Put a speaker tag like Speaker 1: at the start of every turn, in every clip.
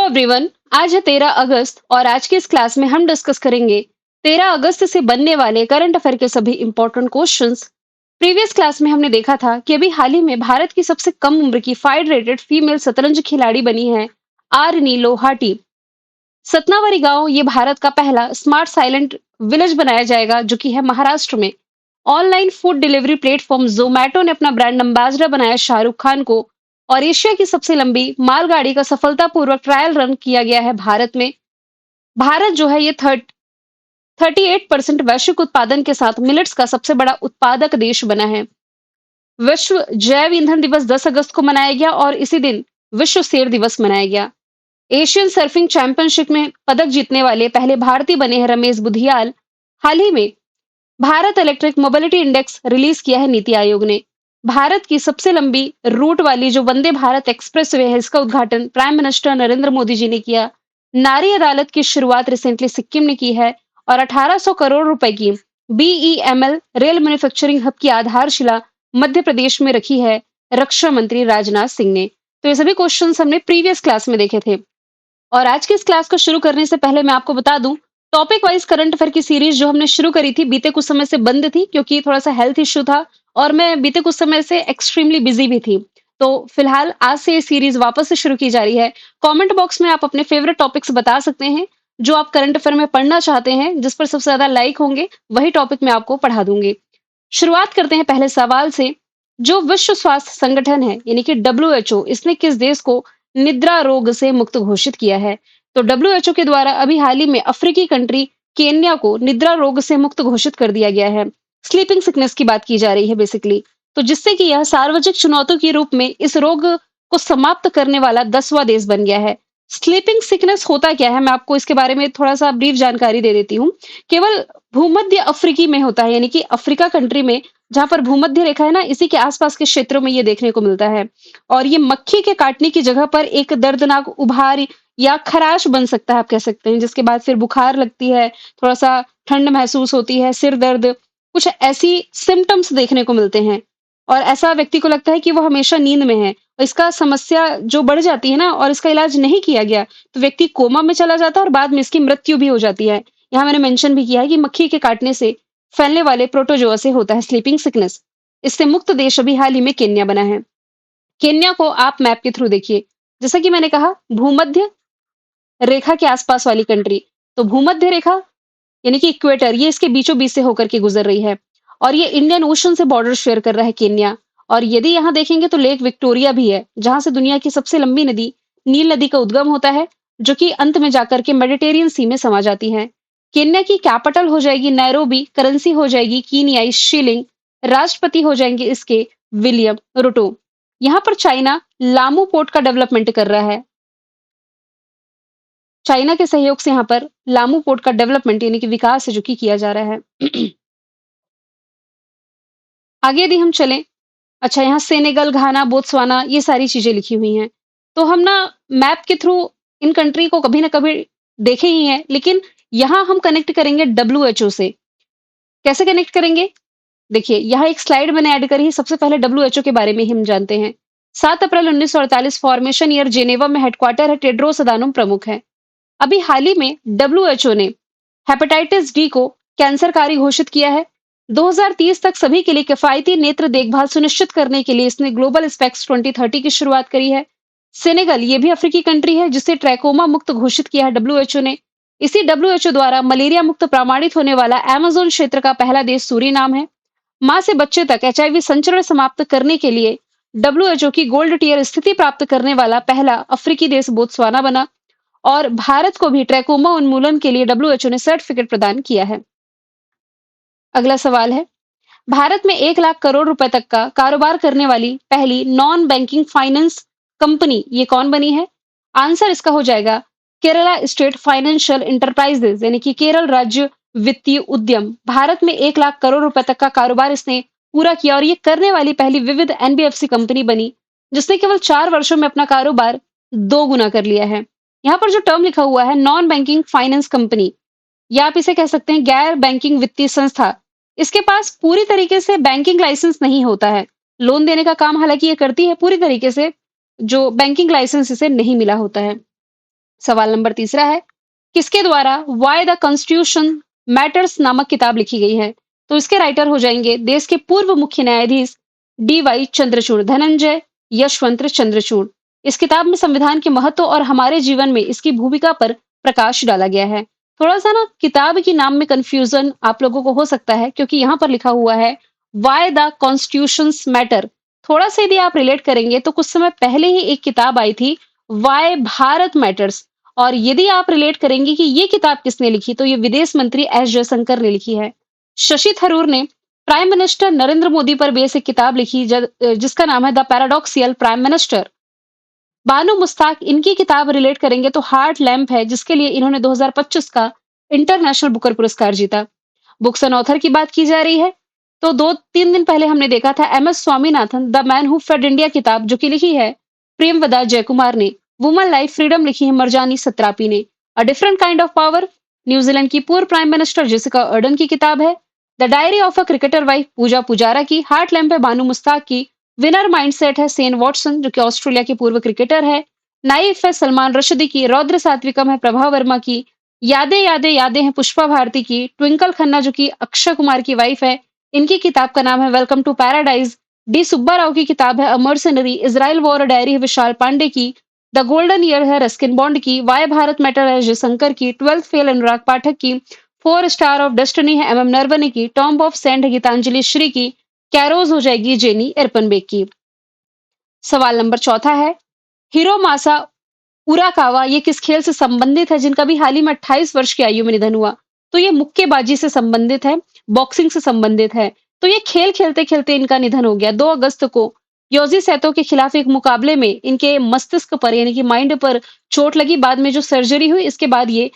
Speaker 1: Everyone, आज है 13 अगस्त और आज की इस क्लास में हम डिस्कस करेंगे 13 अगस्त से बनने वाले करंट अफेयर के सभी इंपॉर्टेंट क्वेश्चंस। प्रीवियस क्लास में हमने देखा था कि अभी हाल ही में भारत की सबसे कम उम्र की फाइड रेटेड फीमेल शतरंज खिलाड़ी बनी है आर नीलो हाटी। सतनावरी गांव ये भारत का पहला स्मार्ट साइलेंट विलेज बनाया जाएगा जो कि है महाराष्ट्र में। Online food delivery platform Zomato ने अपना ब्रांड एम्बेसडर बनाया शाहरुख खान को। और एशिया की सबसे लंबी मालगाड़ी का सफलतापूर्वक ट्रायल रन किया गया है भारत में। भारत जो है ये 38% वैश्विक उत्पादन के साथ मिलेट्स का सबसे बड़ा उत्पादक देश बना है। विश्व जैव ईंधन दिवस 10 अगस्त को मनाया गया और इसी दिन विश्व सेर दिवस मनाया गया। एशियन सर्फिंग चैंपियनशिप में पदक जीतने वाले पहले भारतीय बने हैं रमेश बुधियाल। हाल ही में Bharat electric mobility index release किया है नीति आयोग ने। भारत की सबसे लंबी रूट वाली जो वंदे भारत एक्सप्रेस वे है इसका उद्घाटन प्राइम मिनिस्टर नरेंद्र मोदी जी ने किया। नारी अदालत की शुरुआत रिसेंटली सिक्किम ने की है और 1800 करोड़ रुपए की बीईएमएल रेल मैन्युफैक्चरिंग हब की आधारशिला मध्य प्रदेश में रखी है रक्षा मंत्री राजनाथ सिंह ने। तो ये सभी क्वेश्चंस हमने प्रीवियस क्लास में देखे थे। और आज की इस क्लास को शुरू करने से पहले मैं आपको बता दूं, टॉपिक वाइज करंट अफेयर की सीरीज जो हमने शुरू करी थी बीते कुछ समय से बंद थी क्योंकि थोड़ा सा हेल्थ इश्यू था और मैं बीते कुछ समय से एक्सट्रीमली बिजी भी थी। तो फिलहाल आज से ये सीरीज वापस से शुरू की जा रही है। कमेंट बॉक्स में आप अपने फेवरेट टॉपिक्स बता सकते हैं जो आप करंट अफेयर में पढ़ना चाहते हैं, जिस पर सबसे ज्यादा लाइक होंगे वही टॉपिक मैं आपको पढ़ा दूंगी। शुरुआत करते हैं पहले सवाल से। जो विश्व स्वास्थ्य संगठन है यानी कि डब्ल्यूएचओ, इसने किस देश को निद्रा रोग से मुक्त घोषित किया है? तो डब्ल्यूएचओ के द्वारा अभी हाल ही में अफ्रीकी कंट्री केन्या को निद्रा रोग से मुक्त घोषित कर दिया गया है। स्लीपिंग सिकनेस की बात की जा रही है बेसिकली। तो जिससे कि यह सार्वजनिक चुनौती के रूप में इस रोग को समाप्त करने वाला 10वां देश बन गया है। स्लीपिंग सिकनेस होता क्या है, मैं आपको इसके बारे में थोड़ा सा ब्रीफ जानकारी दे देती हूँ। केवल भूमध्य अफ्रीकी में होता है यानी कि अफ्रीका कंट्री में, जहां पर भूमध्य रेखा है ना, इसी के आसपास के क्षेत्रों में ये देखने को मिलता है। और ये मक्खी के काटने की जगह पर एक दर्दनाक उभार या खराश बन सकता है, आप कह सकते हैं, जिसके बाद फिर बुखार लगती है, थोड़ा सा ठंड महसूस होती है, सिर दर्द, कुछ ऐसी सिम्टम्स देखने को मिलते हैं। और ऐसा व्यक्ति को लगता है कि वो हमेशा नींद में है। और इसका समस्या जो बढ़ जाती है ना और इसका इलाज नहीं किया गया तो व्यक्ति कोमा में चला जाता है और बाद में इसकी मृत्यु भी हो जाती है। यहाँ मैंने मेंशन भी किया है कि मक्खी के काटने से फैलने वाले प्रोटोजोआ से होता है स्लीपिंग सिकनेस। इससे मुक्त देश अभी हाल ही में केन्या बना है। केन्या को आप मैप के थ्रू देखिए। जैसा कि मैंने कहा, भूमध्य रेखा के आसपास वाली कंट्री। तो भूमध्य रेखा यानी कि इक्वेटर, ये इसके बीचों बीच से होकर के गुजर रही है और ये इंडियन ओशन से बॉर्डर शेयर कर रहा है केन्या। और यदि यहाँ देखेंगे तो लेक विक्टोरिया भी है, जहां से दुनिया की सबसे लंबी नदी नील नदी का उद्गम होता है, जो कि अंत में जाकर के मेडिटेरियन सी में समा जाती है। केन्या की कैपिटल हो जाएगी नैरोबी, करेंसी हो जाएगी कीनियाई शिलिंग, राष्ट्रपति हो जाएंगे इसके विलियम रूटो। यहाँ पर चाइना लामू पोर्ट का डेवलपमेंट कर रहा है। चाइना के सहयोग से यहाँ पर लामू पोर्ट का डेवलपमेंट यानी कि विकास है जो कि किया जा रहा है। आगे यदि हम चलें, अच्छा, यहाँ सेनेगल, घाना, बोत्सवाना ये सारी चीजें लिखी हुई हैं। तो हम ना मैप के थ्रू इन कंट्री को कभी ना कभी देखे ही हैं, लेकिन यहाँ हम कनेक्ट करेंगे डब्ल्यूएचओ से। कैसे कनेक्ट करेंगे? देखिए, यहाँ एक स्लाइड मैंने ऐड करी है। सबसे पहले डब्ल्यूएचओ के बारे में हम जानते हैं। 7 अप्रैल 1948 फॉर्मेशन ईयर, जेनेवा में हेडक्वार्टर है, टेड्रोस अदानोम प्रमुख है। अभी हाल ही में डब्ल्यूएचओ ने हेपेटाइटिस डी को कैंसरकारी घोषित किया है। 2030 तक सभी के लिए किफायती नेत्र देखभाल सुनिश्चित करने के लिए इसने ग्लोबल स्पेक्स 2030 की शुरुआत करी है। सेनेगल, ये भी अफ्रीकी कंट्री है जिसे ट्रैकोमा मुक्त घोषित किया है डब्ल्यूएचओ ने। इसी डब्ल्यूएचओ द्वारा मलेरिया मुक्त प्रमाणित होने वाला अमेज़न क्षेत्र का पहला देश सूरीनाम है। मां से बच्चे तक एचआईवी संचरण समाप्त करने के लिए डब्ल्यूएचओ की गोल्ड टियर स्थिति प्राप्त करने वाला पहला अफ्रीकी देश बोत्सवाना बना। और भारत को भी ट्रैकोमा उन्मूलन के लिए डब्ल्यूएचओ ने सर्टिफिकेट प्रदान किया है। अगला सवाल है, भारत में 1 लाख करोड़ रुपए तक का कारोबार करने वाली पहली नॉन बैंकिंग फाइनेंस कंपनी ये कौन बनी है? आंसर इसका हो जाएगा केरला स्टेट फाइनेंशियल इंटरप्राइजेज यानी कि केरल राज्य वित्तीय उद्यम। भारत में 1 लाख करोड़ रुपए तक का कारोबार इसने पूरा किया और ये करने वाली पहली विविध एनबीएफसी कंपनी बनी, जिसने केवल 4 वर्षों में अपना कारोबार 2 गुना कर लिया है। यहाँ पर जो टर्म लिखा हुआ है नॉन बैंकिंग फाइनेंस कंपनी, या आप इसे कह सकते हैं गैर बैंकिंग वित्तीय संस्था, इसके पास पूरी तरीके से बैंकिंग लाइसेंस नहीं होता है। लोन देने का काम हालांकि ये करती है, पूरी तरीके से जो बैंकिंग लाइसेंस इसे नहीं मिला होता है। सवाल नंबर तीसरा है, किसके द्वारा वाई द कॉन्स्टिट्यूशन मैटर्स नामक किताब लिखी गई है? तो इसके राइटर हो जाएंगे देश के पूर्व मुख्य न्यायाधीश डी वाई चंद्रचूड़, धनंजय यशवंत चंद्रचूड़। इस किताब में संविधान के महत्व और हमारे जीवन में इसकी भूमिका पर प्रकाश डाला गया है। थोड़ा सा ना किताब के नाम में कंफ्यूजन आप लोगों को हो सकता है, क्योंकि यहाँ पर लिखा हुआ है वाई द कॉन्स्टिट्यूशंस मैटर। थोड़ा सा यदि आप रिलेट करेंगे तो कुछ समय पहले ही एक किताब आई थी, वाई भारत मैटर्स। और यदि आप रिलेट करेंगे कि ये किताब किसने लिखी, तो ये विदेश मंत्री एस जयशंकर ने लिखी है। शशि थरूर ने प्राइम मिनिस्टर नरेंद्र मोदी पर बेस एक किताब लिखी जिसका नाम है the paradoxical prime minister. Banu Mushtaq, इनकी किताब रिलेट करेंगे तो हार्ट लैम्प है, जिसके लिए इन्होंने 2025 का इंटरनेशनल बुकर पुरस्कार जीता। बुक्स एंड ऑथर की बात की जा रही है तो 2-3 दिन पहले हमने देखा था M S Swaminathan the man who fed India किताब जो कि लिखी है प्रेमवदा जयकुमार ने। वुमन लाइफ फ्रीडम लिखी है मरजानी सत्रापी ने। A different kind of power, New Zealand की पूर्व प्राइम मिनिस्टर जेसिका अर्डन की किताब है। The diary of a cricketer wife Puja Pujara की। हार्ट लैम्प है बानू मुस्ताक की। विनर माइंडसेट है सेन वॉटसन जो कि ऑस्ट्रेलिया के पूर्व क्रिकेटर है। नाइफ है सलमान रशदी की। रौद्र सात्विकम है प्रभा वर्मा की। यादें यादें यादें हैं पुष्पा भारती की। ट्विंकल खन्ना जो कि अक्षय कुमार की वाइफ है, इनकी किताब का नाम है welcome to paradise. D Subba Rao की किताब है अमरसनरी। इजराइल वॉर डायरी है विशाल पांडे की। द गोल्डन ईयर है रस्किन बॉन्ड की। वाई भारत मैटर है जयशंकर की। 12th फेल अनुराग पाठक की। 4 स्टार ऑफ डेस्टिनी है एम नरवने की। टॉम्ब ऑफ सैंड है गीतांजलि श्री की। कैरोज हो जाएगी जेनी एरपनबेक की। सवाल नंबर चौथा है, हिरोमासा उराकावा ये किस खेल से संबंधित है जिनका भी हाल ही में 28 वर्ष की आयु में निधन हुआ? तो ये मुक्केबाजी से संबंधित है, बॉक्सिंग से संबंधित है। तो ये खेल खेलते खेलते इनका निधन हो गया 2 अगस्त को। योजी सैतो के खिलाफ एक मुकाबले में इनके मस्तिष्क पर यानी कि माइंड पर चोट लगी। बाद में जो सर्जरी हुई इसके बाद ये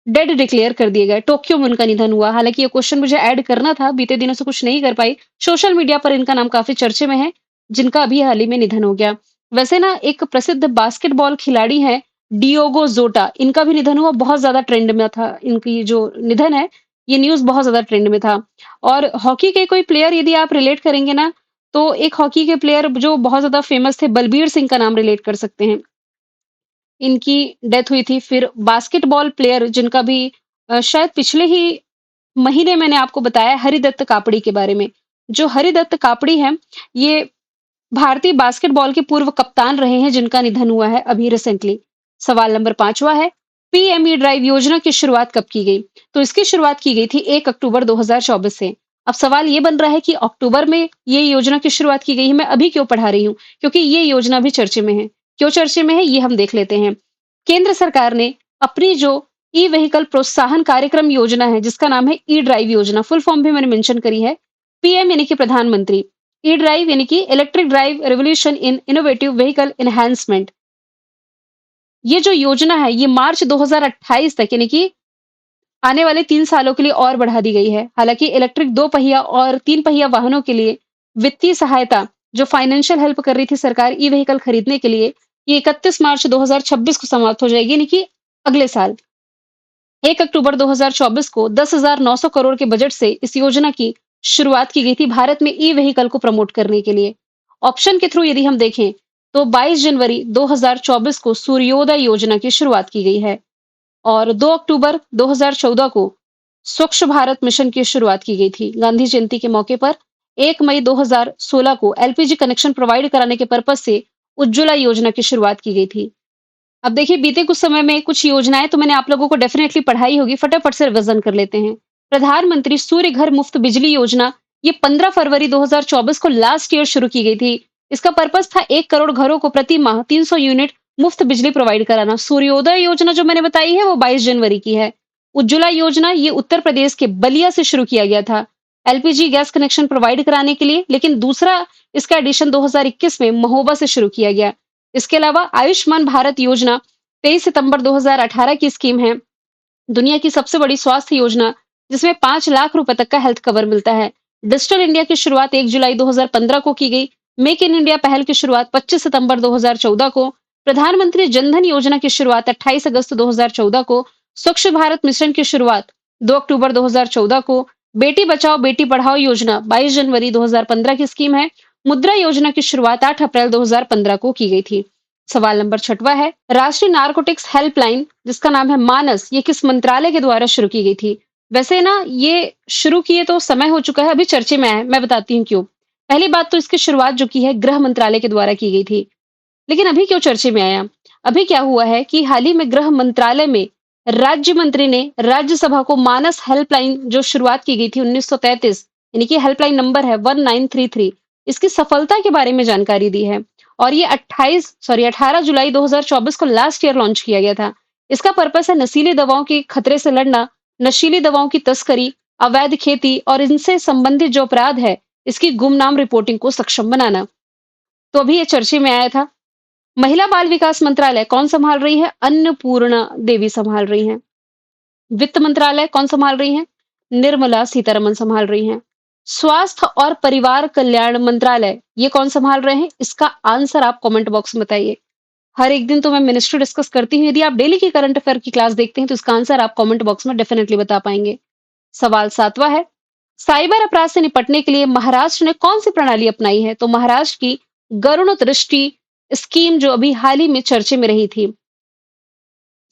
Speaker 1: डेड डिक्लेयर कर दिए गए। टोक्यो में उनका निधन हुआ। हालांकि ये क्वेश्चन मुझे ऐड करना था, बीते दिनों से कुछ नहीं कर पाई। सोशल मीडिया पर इनका नाम काफी चर्चे में है, जिनका अभी हाल ही में निधन हो गया। वैसे ना एक प्रसिद्ध बास्केटबॉल खिलाड़ी हैं डियोगो जोटा, इनका भी निधन हुआ, बहुत ज्यादा ट्रेंड में था। इनकी जो निधन है ये न्यूज बहुत ज्यादा ट्रेंड में था। और हॉकी के कोई प्लेयर यदि आप रिलेट करेंगे ना, तो एक हॉकी के प्लेयर जो बहुत ज्यादा फेमस थे बलबीर सिंह का नाम रिलेट कर सकते हैं, इनकी डेथ हुई थी। फिर बास्केटबॉल प्लेयर जिनका भी शायद पिछले ही महीने मैंने आपको बताया हरिदत्त कापड़ी के बारे में। जो हरिदत्त कापड़ी हैं, ये भारतीय बास्केटबॉल के पूर्व कप्तान रहे हैं, जिनका निधन हुआ है अभी रिसेंटली। सवाल नंबर 5वां है, पीएमई ड्राइव योजना की शुरुआत कब की गई? तो इसकी शुरुआत की गई थी 1 अक्टूबर 2024 से। अब सवाल ये बन रहा है कि अक्टूबर में ये योजना की शुरुआत की गई है, मैं अभी क्यों पढ़ा रही हूँ? क्योंकि ये योजना भी चर्चे में है। क्यों चर्चे में है ये हम देख लेते हैं। केंद्र सरकार ने अपनी जो ई व्हीकल प्रोत्साहन कार्यक्रम योजना है, जिसका नाम है ई ड्राइव योजना, फुल फॉर्म भी मैंने मेंशन करी है। पीएम यानी कि प्रधानमंत्री, ई ड्राइव यानी कि electric drive revolution in innovative vehicle enhancement. ये जो योजना है ये मार्च 2028 तक यानी कि आने वाले 3 सालों के लिए और बढ़ा दी गई है। हालांकि इलेक्ट्रिक 2 पहिया और 3 पहिया वाहनों के लिए वित्तीय सहायता जो फाइनेंशियल हेल्प कर रही थी सरकार ई व्हीकल खरीदने के लिए, ये 31 मार्च 2026 को समाप्त हो जाएगी, यानी कि अगले साल 1 अक्टूबर 2024 को 10,900 करोड़ के बजट से इस योजना की शुरुआत की गई थी भारत में ई व्हीकल को प्रमोट करने के लिए। ऑप्शन के थ्रू यदि हम देखें तो 22 जनवरी 2024 को सूर्योदय योजना की शुरुआत की गई है और 2 अक्टूबर 2014 को स्वच्छ भारत मिशन की शुरुआत की गई थी। गांधी जयंती के मौके पर 1 मई 2016 को एलपीजी कनेक्शन प्रोवाइड कराने के पर्पज से उज्ज्वला योजना की शुरुआत की गई थी। अब देखिए बीते कुछ समय में कुछ योजनाएं तो मैंने आप लोगों को डेफिनेटली पढ़ाई होगी, फटाफट से रिवीजन कर लेते हैं। प्रधानमंत्री सूर्य घर मुफ्त बिजली योजना, ये 15 फरवरी 2024 को लास्ट ईयर शुरू की गई थी। इसका पर्पस था 1 करोड़ घरों को प्रति माह 300 यूनिट मुफ्त बिजली प्रोवाइड कराना। सूर्योदय योजना जो मैंने बताई है वो 22 जनवरी की है। उज्ज्वला योजना ये उत्तर प्रदेश के बलिया से शुरू किया गया था एलपीजी गैस कनेक्शन प्रोवाइड कराने के लिए, लेकिन दूसरा इसका एडिशन 2021 में महोबा से शुरू किया गया। इसके अलावा आयुष्मान भारत योजना 23 सितंबर 2018 की स्कीम है, दुनिया की सबसे बड़ी स्वास्थ्य योजना जिसमें 5 लाख रुपए तक का हेल्थ कवर मिलता है। डिजिटल इंडिया की शुरुआत 1 जुलाई 2015 को की गई। मेक इन इंडिया पहल की शुरुआत 25 सितंबर 2014 को। प्रधानमंत्री जनधन योजना की शुरुआत 28 अगस्त 2014 को। स्वच्छ भारत मिशन की शुरुआत 2 अक्टूबर 2014 को। बेटी बचाओ बेटी पढ़ाओ योजना 22 जनवरी 2015 की स्कीम है। मुद्रा योजना की शुरुआत 8 अप्रैल 2015 को की गई थी। सवाल नंबर 6वां है, राष्ट्रीय नारकोटिक्स हेल्पलाइन जिसका नाम है मानस, ये किस मंत्रालय के द्वारा शुरू की गई थी? वैसे ना ये शुरू किए तो समय हो चुका है, अभी चर्चे में है, मैं बताती हूँ क्यों। पहली बात तो इसकी शुरुआत जो की है गृह मंत्रालय के द्वारा की गई थी। लेकिन अभी क्यों चर्चे में आया? अभी क्या हुआ है कि हाल ही में गृह मंत्रालय में राज्य मंत्री ने राज्यसभा को मानस हेल्पलाइन जो शुरुआत की गई थी 1933 यानी कि हेल्पलाइन नंबर है 1933 इसकी सफलता के बारे में जानकारी दी है। और ये 18 जुलाई 2024 को लास्ट ईयर लॉन्च किया गया था। इसका पर्पस है नशीली दवाओं के खतरे से लड़ना, नशीली दवाओं की तस्करी, अवैध खेती और इनसे संबंधित जो अपराध है, इसकी गुमनाम रिपोर्टिंग को सक्षम बनाना। तो अभी ये चर्चे में आया था। महिला बाल विकास मंत्रालय कौन संभाल रही है? अन्नपूर्णा देवी संभाल रही हैं। वित्त मंत्रालय कौन संभाल रही हैं? निर्मला सीतारमण संभाल रही हैं। स्वास्थ्य और परिवार कल्याण मंत्रालय ये कौन संभाल रहे हैं? इसका आंसर आप कमेंट बॉक्स में बताइए। हर एक दिन तो मैं मिनिस्ट्री डिस्कस करती हूँ। यदि आप डेली की करंट अफेयर की क्लास देखते हैं तो इसका आंसर आप कमेंट बॉक्स में डेफिनेटली बता पाएंगे। सवाल 7वां है, साइबर अपराध से निपटने के लिए महाराष्ट्र ने कौन सी प्रणाली अपनाई है? तो महाराष्ट्र की गरुण दृष्टि स्कीम जो अभी हाल ही में चर्चे में रही थी।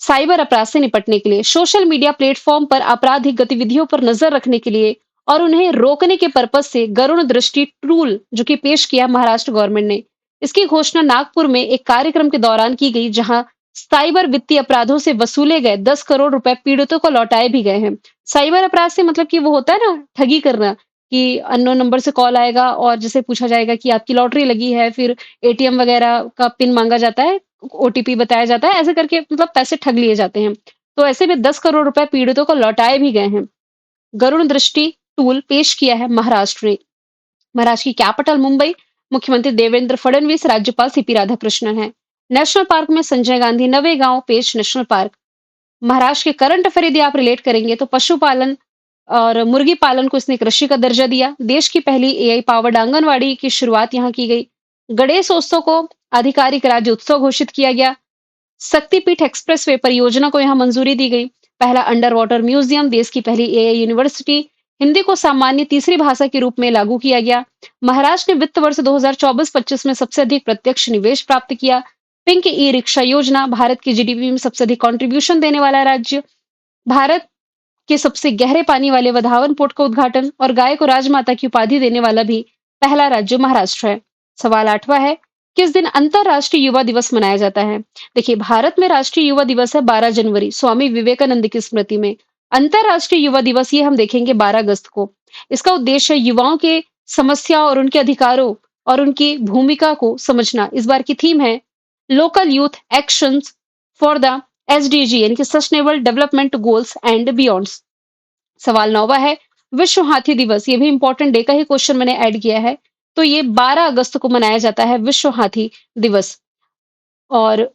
Speaker 1: साइबर अपराध से निपटने के लिए सोशल मीडिया प्लेटफॉर्म पर आपराधिक गतिविधियों पर नजर रखने के लिए और उन्हें रोकने के पर्पज से गरुण दृष्टि टूल जो कि पेश किया महाराष्ट्र गवर्नमेंट ने। इसकी घोषणा नागपुर में एक कार्यक्रम के दौरान की गई जहां साइबर वित्तीय अपराधों से वसूले गए 10 करोड़ रुपए पीड़ितों को लौटाए भी गए हैं। साइबर अपराध से मतलब कि वो होता है ना ठगी करना, कि अननोन नंबर से कॉल आएगा और जैसे पूछा जाएगा कि आपकी लॉटरी लगी है, फिर एटीएम वगैरह का पिन मांगा जाता है, ओटीपी बताया जाता है, ऐसे करके मतलब पैसे ठग लिए जाते हैं। तो ऐसे में 10 करोड़ रुपए पीड़ितों को लौटाए भी गए हैं। गरुण दृष्टि टूल पेश किया है महाराष्ट्र ने। महाराष्ट्र की कैपिटल मुंबई, मुख्यमंत्री देवेंद्र फडणवीस, राज्यपाल सीपी राधाकृष्णन है। नेशनल पार्क में संजय गांधी नवेगांव पेश नेशनल पार्क। महाराष्ट्र के करंट अफेयर यदि आप रिलेट करेंगे तो पशुपालन और मुर्गी पालन को इसने कृषि का दर्जा दिया। देश की पहली एआई पावर्ड आंगनवाड़ी की शुरुआत यहाँ की गई। गणेश उत्सव को आधिकारिक राज्य उत्सव घोषित किया गया। शक्तिपीठ एक्सप्रेसवे परियोजना को यहाँ मंजूरी दी गई। पहला अंडर वाटर म्यूजियम, देश की पहली एआई यूनिवर्सिटी, हिंदी को सामान्य तीसरी भाषा के रूप में लागू किया गया। महाराष्ट्र ने वित्त वर्ष 2024-25 में सबसे अधिक प्रत्यक्ष निवेश प्राप्त किया। पिंक ई रिक्शा योजना, भारत की जीडीपी में सबसे अधिक कंट्रीब्यूशन देने वाला राज्य। भारत के सबसे गहरे पानी वाले वधावन पोर्ट का उद्घाटन और गाय को राजमाता की उपाधि देने वाला भी पहला राज्य महाराष्ट्र है। सवाल 8वां है, किस दिन अंतरराष्ट्रीय युवा दिवस मनाया जाता है? देखिए, भारत में राष्ट्रीय युवा दिवस है 12 जनवरी, स्वामी विवेकानंद की स्मृति में। अंतरराष्ट्रीय युवा दिवस ये हम देखेंगे 12 अगस्त को। इसका उद्देश्य है युवाओं के समस्या और उनके अधिकारों और उनकी भूमिका को समझना। इस बार की थीम है local youth actions for the SDG यानी कि सस्टेनेबल डेवलपमेंट गोल्स एंड बियॉन्ड्स। सवाल 9वां है, विश्व हाथी दिवस, ये भी इंपॉर्टेंट डे का ही क्वेश्चन मैंने ऐड किया है। तो ये 12 अगस्त को मनाया जाता है विश्व हाथी दिवस। और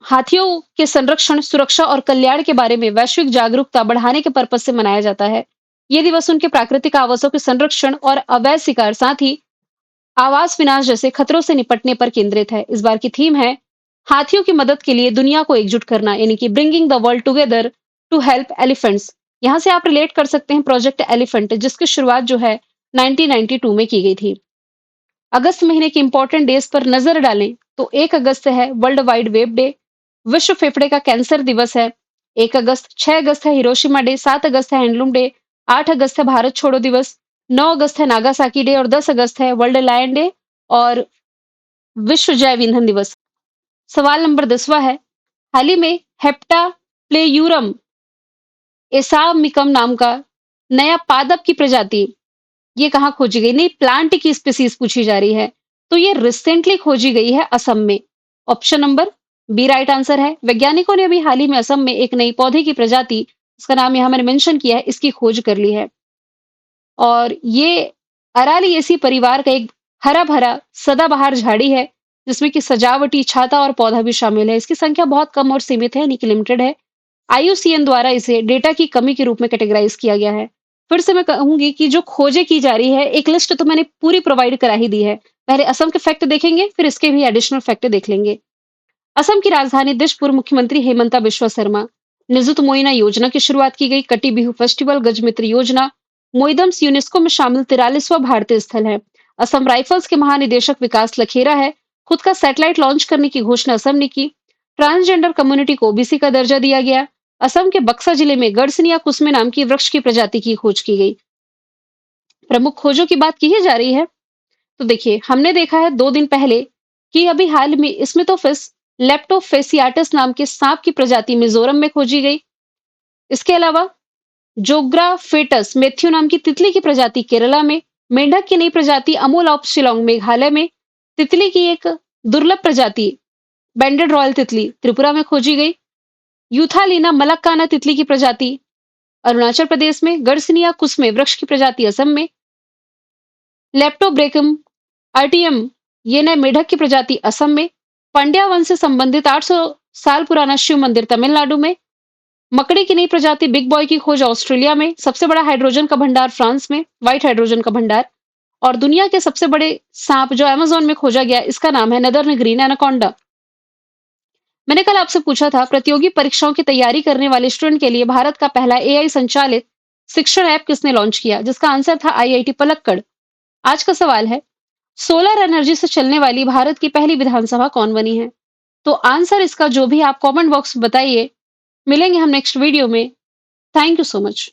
Speaker 1: हाथियों के संरक्षण, सुरक्षा और कल्याण के बारे में वैश्विक जागरूकता बढ़ाने के पर्पज से मनाया जाता है। ये दिवस उनके प्राकृतिक आवासों के संरक्षण और अवैध शिकार, साथ ही आवास विनाश जैसे खतरों से निपटने पर केंद्रित है। इस बार की थीम है हाथियों की मदद के लिए दुनिया को एकजुट करना, यानी कि bringing the world together to help elephants. यहाँ से आप रिलेट कर सकते हैं प्रोजेक्ट एलिफेंट, जिसकी शुरुआत जो है 1992 में की गई थी। अगस्त महीने के इंपॉर्टेंट डेज पर नजर डालें तो 1 अगस्त है वर्ल्ड वाइड वेब डे, विश्व फेफड़े का कैंसर दिवस है 1 अगस्त, 6 अगस्त है हिरोशिमा डे, 7 अगस्त है हैंडलूम डे, 8 अगस्त है भारत छोड़ो दिवस, 9 अगस्त है नागासाकी डे और 10 अगस्त है वर्ल्ड लायन डे और विश्व जैव ईंधन दिवस। सवाल नंबर 10वां है, हाल ही में हेप्टा प्लेयूरम एसामिकम नाम का नया पादप की प्रजाति ये कहाँ खोजी गई? नहीं, प्लांट की स्पीसीज पूछी जा रही है। तो ये रिसेंटली खोजी गई है असम में। Option number B right answer है। वैज्ञानिकों ने अभी हाल ही में असम में एक नई पौधे की प्रजाति, इसका नाम यहाँ मैंने मेंशन किया है, इसकी खोज कर ली है। और ये अरालिएसी परिवार का एक हरा भरा सदाबहार झाड़ी है, जिसमें कि सजावटी छाता और पौधा भी शामिल है। इसकी संख्या बहुत कम और सीमित है, यानी कि लिमिटेड है। आईयूसीएन द्वारा इसे डेटा की कमी के रूप में कैटेगराइज किया गया है। फिर से मैं कहूंगी कि जो खोजें की जा रही है, एक लिस्ट तो मैंने पूरी प्रोवाइड करा ही दी है। पहले असम के फैक्ट देखेंगे, फिर इसके भी एडिशनल फैक्ट देख लेंगे। असम की राजधानी दिशपुर, मुख्यमंत्री हेमंता बिश्वा शर्मा। निजुत मोइना योजना की शुरुआत की गई। कटी बिहू फेस्टिवल, गजमित्र योजना। मोइदम्स यूनेस्को में शामिल 43वां भारतीय स्थल है। असम राइफल्स के महानिदेशक विकास लखेरा है। खुद का सैटेलाइट लॉन्च करने की घोषणा असम ने की। ट्रांसजेंडर कम्युनिटी को ओबीसी का दर्जा दिया गया। असम के बक्सा जिले में गढ़सिनिया कुसमे नाम की वृक्ष की प्रजाति की खोज की गई। प्रमुख खोजों की बात की ही जा रही है, तो देखिए हमने देखा है 2 दिन पहले कि अभी हाल में स्मिथोफिस लेप्टोफेसियाटस नाम के सांप की प्रजाति मिजोरम में खोजी गई। इसके अलावा जोग्राफेटस मेथ्यू नाम की तितली की प्रजाति केरला में, मेंढक की नई प्रजाति अमोल ऑफ शिलोंग मेघालय में, तितली की एक दुर्लभ प्रजाति बैंडेड रॉयल तितली त्रिपुरा में खोजी गई। यूथालीना मलक्काना तितली की प्रजाति अरुणाचल प्रदेश में, गर्सिनिया कुसमे वृक्ष की प्रजाति असम में, लेप्टोब्रेकम आर्टियम ये नए मेढक की प्रजाति असम में, पांड्या वंश से संबंधित 800 साल पुराना शिव मंदिर तमिलनाडु में, मकड़ी की नई प्रजाति बिग बॉय की खोज ऑस्ट्रेलिया में, सबसे बड़ा हाइड्रोजन का भंडार फ्रांस में, व्हाइट हाइड्रोजन का भंडार, और दुनिया के सबसे बड़े सांप जो अमेज़न में खोजा गया, इसका नाम है नदर्न ग्रीन एनाकोंडा। मैंने कल आपसे पूछा था प्रतियोगी परीक्षाओं की तैयारी करने वाले स्टूडेंट के लिए भारत का पहला एआई संचालित शिक्षण ऐप किसने लॉन्च किया, जिसका आंसर था आईआईटी पलक्कड़। आज का सवाल है, सोलर एनर्जी से चलने वाली भारत की पहली विधानसभा कौन बनी है? तो आंसर इसका जो भी आप कमेंट बॉक्स में बताइए। मिलेंगे हम नेक्स्ट वीडियो में। Thank you so much.